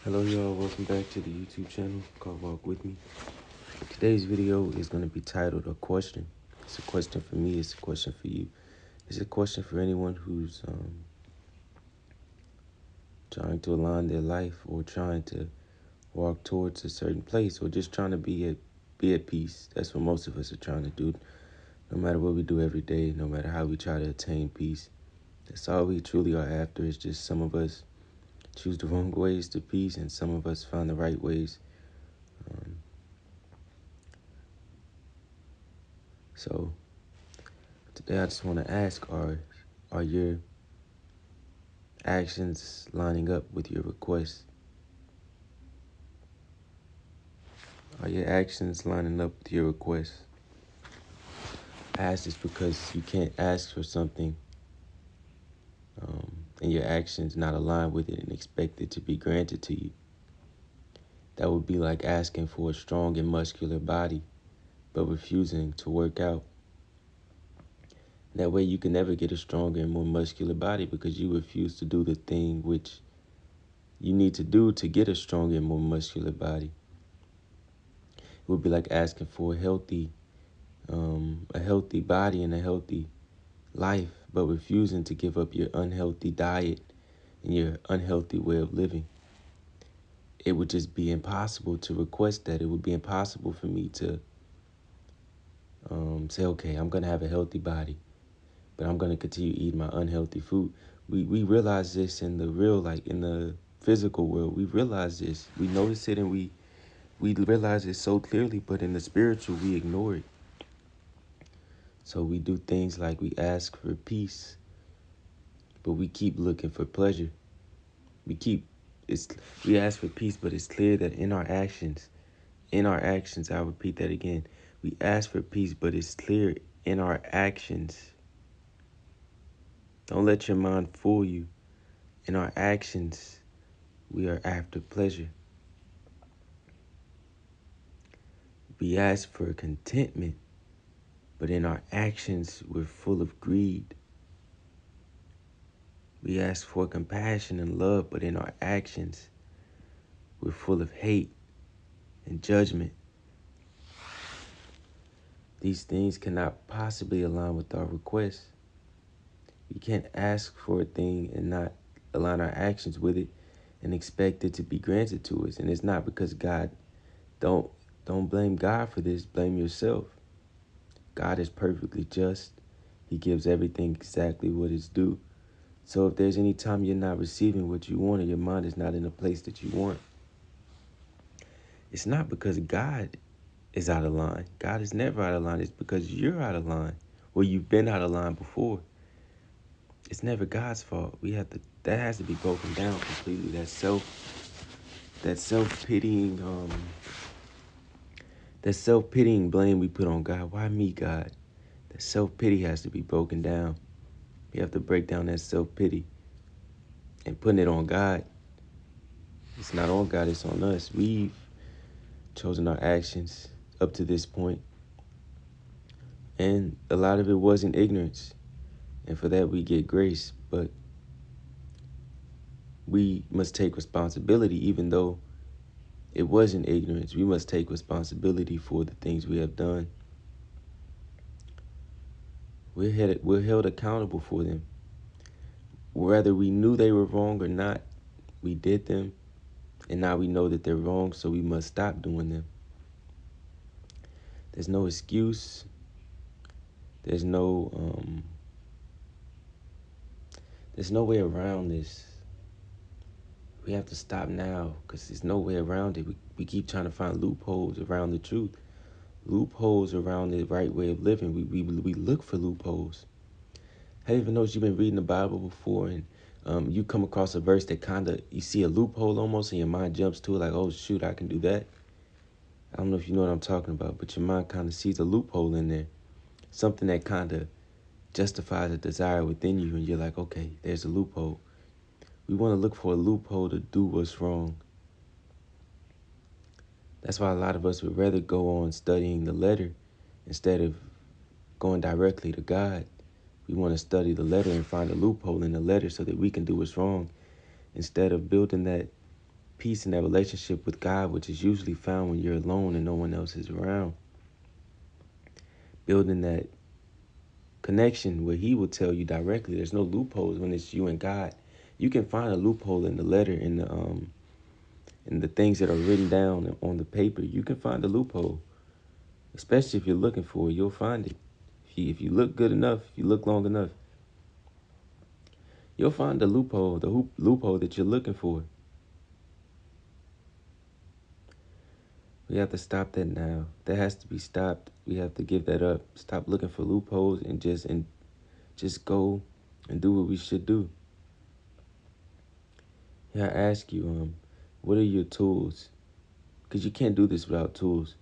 Hello y'all, welcome back to the YouTube channel called Walk With Me. Today's video is going to be titled A Question. It's a question for me, it's a question for you. It's a question for anyone who's trying to align their life or trying to walk towards a certain place or just trying to be at peace. That's what most of us are trying to do. No matter what we do every day, no matter how we try to attain peace, that's all we truly are after. Is just some of us choose the wrong ways to peace and some of us find the right ways. So today I just want to ask, are your actions lining up with your requests? Are your actions lining up with your requests? I ask this because you can't ask for something and your actions not aligned with it and expect it to be granted to you. That would be like asking for a strong and muscular body, but refusing to work out. That way you can never get a stronger and more muscular body because you refuse to do the thing which you need to do to get a stronger and more muscular body. It would be like asking for a healthy body and a healthy life, but refusing to give up your unhealthy diet and your unhealthy way of living. It would just be impossible to request that. It would be impossible for me to say, okay, I'm going to have a healthy body, but I'm going to continue eating my unhealthy food. We realize this in the real, like in the physical world. We realize this. We notice it and we realize it so clearly, but in the spiritual, we ignore it. So we do things like we ask for peace, but we keep looking for pleasure. We ask for peace, but it's clear that in our actions, I'll repeat that again. We ask for peace, but it's clear in our actions. Don't let your mind fool you. In our actions, we are after pleasure. We ask for contentment, but in our actions, we're full of greed. We ask for compassion and love, but in our actions, we're full of hate and judgment. These things cannot possibly align with our requests. We can't ask for a thing and not align our actions with it and expect it to be granted to us. And it's not because God, don't blame God for this, blame yourself. God is perfectly just. He gives everything exactly what it's due. So if there's any time you're not receiving what you want or your mind is not in a place that you want, it's not because God is out of line. God is never out of line. It's because you're out of line or you've been out of line before. It's never God's fault. That has to be broken down completely. That self-pitying blame we put on God. Why me, God? That self-pity has to be broken down. We have to break down that self-pity and putting it on God. It's not on God, it's on us. We've chosen our actions up to this point, and a lot of it wasn't ignorance. And for that, we get grace. But we must take responsibility, even though it wasn't ignorance. We must take responsibility for the things we have done. We're held accountable for them. Whether we knew they were wrong or not, we did them. And now we know that they're wrong, so we must stop doing them. There's no excuse. There's no way around this. We have to stop now because there's no way around it. We keep trying to find loopholes around the truth, loopholes around the right way of living. We look for loopholes. Have you ever noticed you've been reading the Bible before and you come across a verse that you see a loophole almost and your mind jumps to it like, oh, shoot, I can do that. I don't know if you know what I'm talking about, but your mind kind of sees a loophole in there, something that kind of justifies a desire within you, and you're like, okay, there's a loophole. We want to look for a loophole to do what's wrong. That's why a lot of us would rather go on studying the letter instead of going directly to God. We want to study the letter and find a loophole in the letter so that we can do what's wrong instead of building that peace and that relationship with God, which is usually found when you're alone and no one else is around. Building that connection where he will tell you directly. There's no loopholes when it's you and God. You can find a loophole in the letter, in the things that are written down on the paper. You can find a loophole, especially if you're looking for it. You'll find it. If you look good enough, if you look long enough, you'll find the loophole, loophole that you're looking for. We have to stop that now. That has to be stopped. We have to give that up. Stop looking for loopholes and just go and do what we should do. Yeah, I ask you, what are your tools? Because you can't do this without tools.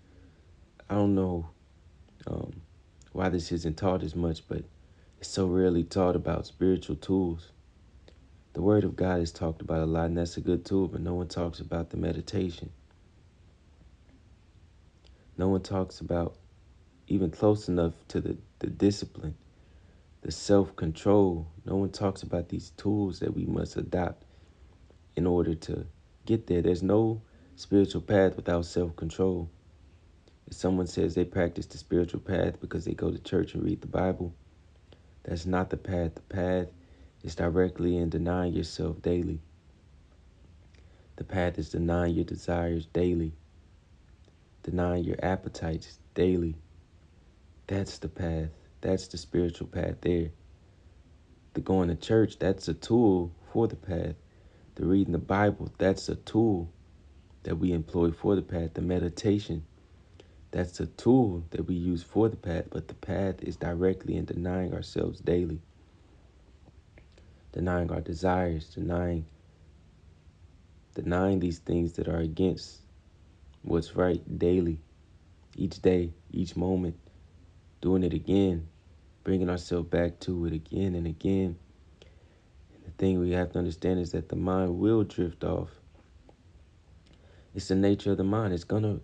I don't know why this isn't taught as much, but it's so rarely taught about spiritual tools. The Word of God is talked about a lot, and that's a good tool, but no one talks about the meditation. No one talks about even close enough to the discipline, the self-control. No one talks about these tools that we must adopt in order to get there. There's no spiritual path without self-control. If someone says they practice the spiritual path because they go to church and read the Bible, that's not the path. The path is directly in denying yourself daily. The path is denying your desires daily, denying your appetites daily. That's the path. That's the spiritual path there. The going to church, that's a tool for the path. The reading the Bible, that's a tool that we employ for the path. The meditation, that's a tool that we use for the path, but the path is directly in denying ourselves daily. Denying our desires, denying these things that are against what's right daily, each day, each moment, doing it again, bringing ourselves back to it again and again. And the thing we have to understand is that the mind will drift off. It's the nature of the mind. It's gonna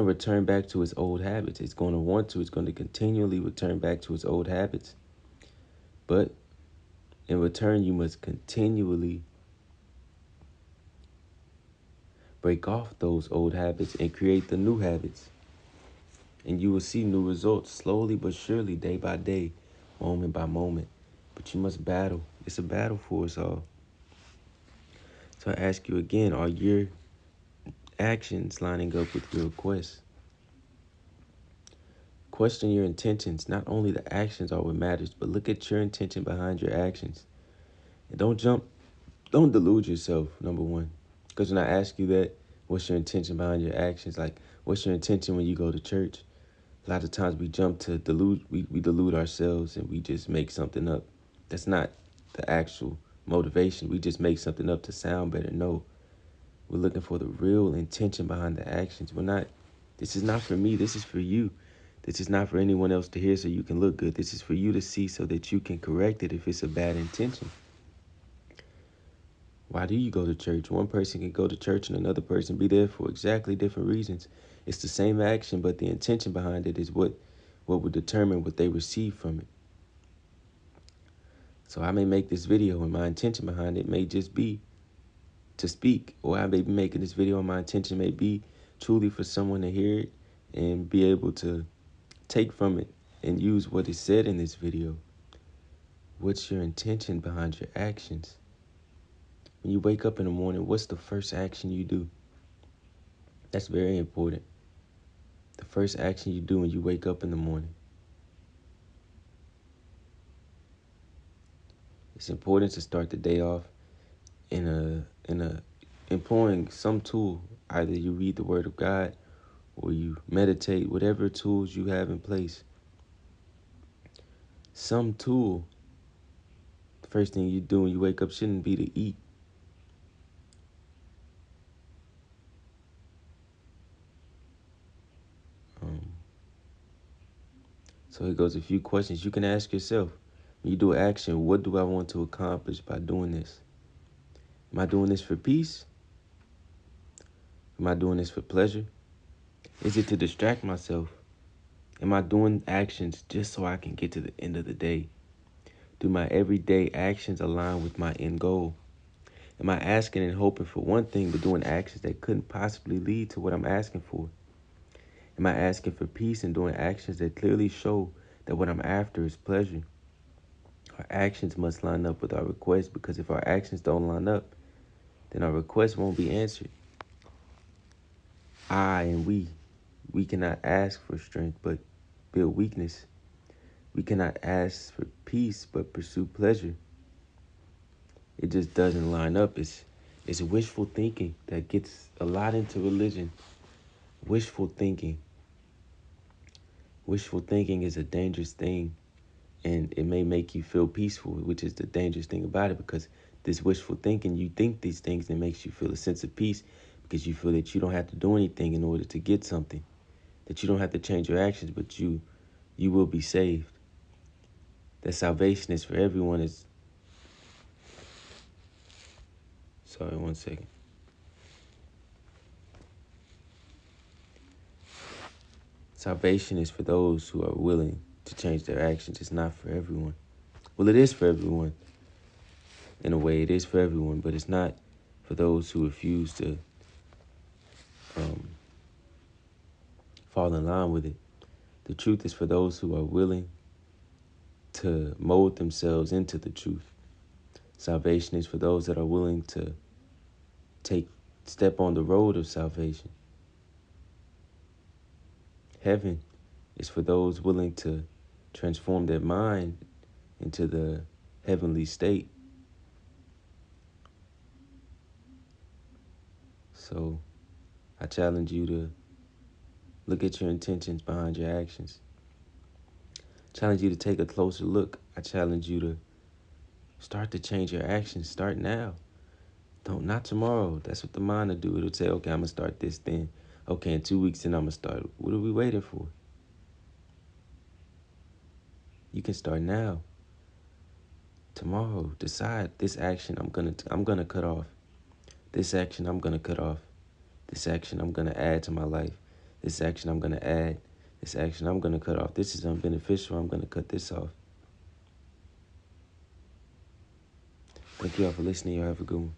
return back to its old habits. It's going to continually return back to its old habits. But in return, you must continually break off those old habits and create the new habits. And you will see new results slowly but surely, day by day, moment by moment. But you must battle. It's a battle for us all. So I ask you again, are your actions lining up with your requests? Question your intentions. Not only the actions are what matters, but look at your intention behind your actions. And don't delude yourself, number one. Because when I ask you that, what's your intention behind your actions? Like, what's your intention when you go to church? A lot of times we jump to delude, we delude ourselves and we just make something up. That's not the actual motivation. We just make something up to sound better. No, we're looking for the real intention behind the actions. This is not for me. This is for you. This is not for anyone else to hear so you can look good. This is for you to see so that you can correct it if it's a bad intention. Why do you go to church? One person can go to church and another person be there for exactly different reasons. It's the same action, but the intention behind it is what would determine what they receive from it. So I may make this video and my intention behind it may just be to speak, or I may be making this video and my intention may be truly for someone to hear it and be able to take from it and use what is said in this video. What's your intention behind your actions? When you wake up in the morning, what's the first action you do? That's very important. The first action you do when you wake up in the morning. It's important to start the day off in employing some tool. Either you read the Word of God or you meditate, whatever tools you have in place. Some tool, the first thing you do when you wake up shouldn't be to eat. So it goes a few questions you can ask yourself. When you do action, what do I want to accomplish by doing this? Am I doing this for peace? Am I doing this for pleasure? Is it to distract myself? Am I doing actions just so I can get to the end of the day? Do my everyday actions align with my end goal? Am I asking and hoping for one thing but doing actions that couldn't possibly lead to what I'm asking for? Am I asking for peace and doing actions that clearly show that what I'm after is pleasure? Our actions must line up with our requests, because if our actions don't line up, then our requests won't be answered. We cannot ask for strength but build weakness. We cannot ask for peace but pursue pleasure. It just doesn't line up. It's wishful thinking that gets a lot into religion. Wishful thinking. Wishful thinking is a dangerous thing, and it may make you feel peaceful, which is the dangerous thing about it, because this wishful thinking, you think these things, and it makes you feel a sense of peace because you feel that you don't have to do anything in order to get something, that you don't have to change your actions, but you will be saved. That salvation is for everyone. Sorry, one second. Salvation is for those who are willing to change their actions. It's not for everyone. Well, it is for everyone. In a way, it is for everyone, but it's not for those who refuse to fall in line with it. The truth is for those who are willing to mold themselves into the truth. Salvation is for those that are willing to step on the road of salvation. Heaven is for those willing to transform their mind into the heavenly state. So I challenge you to look at your intentions behind your actions. I challenge you to take a closer look. I challenge you to start to change your actions. Start now. Not tomorrow. That's what the mind will do. It'll say, okay, I'm going to start this then. Okay, in 2 weeks, then I'm going to start. What are we waiting for? You can start now. Tomorrow, decide this action I'm gonna cut off. This action I'm gonna cut off. This action I'm gonna add to my life. This action I'm gonna add. This action I'm gonna cut off. This is unbeneficial. I'm gonna cut this off. Thank you all for listening. Y'all have a good one.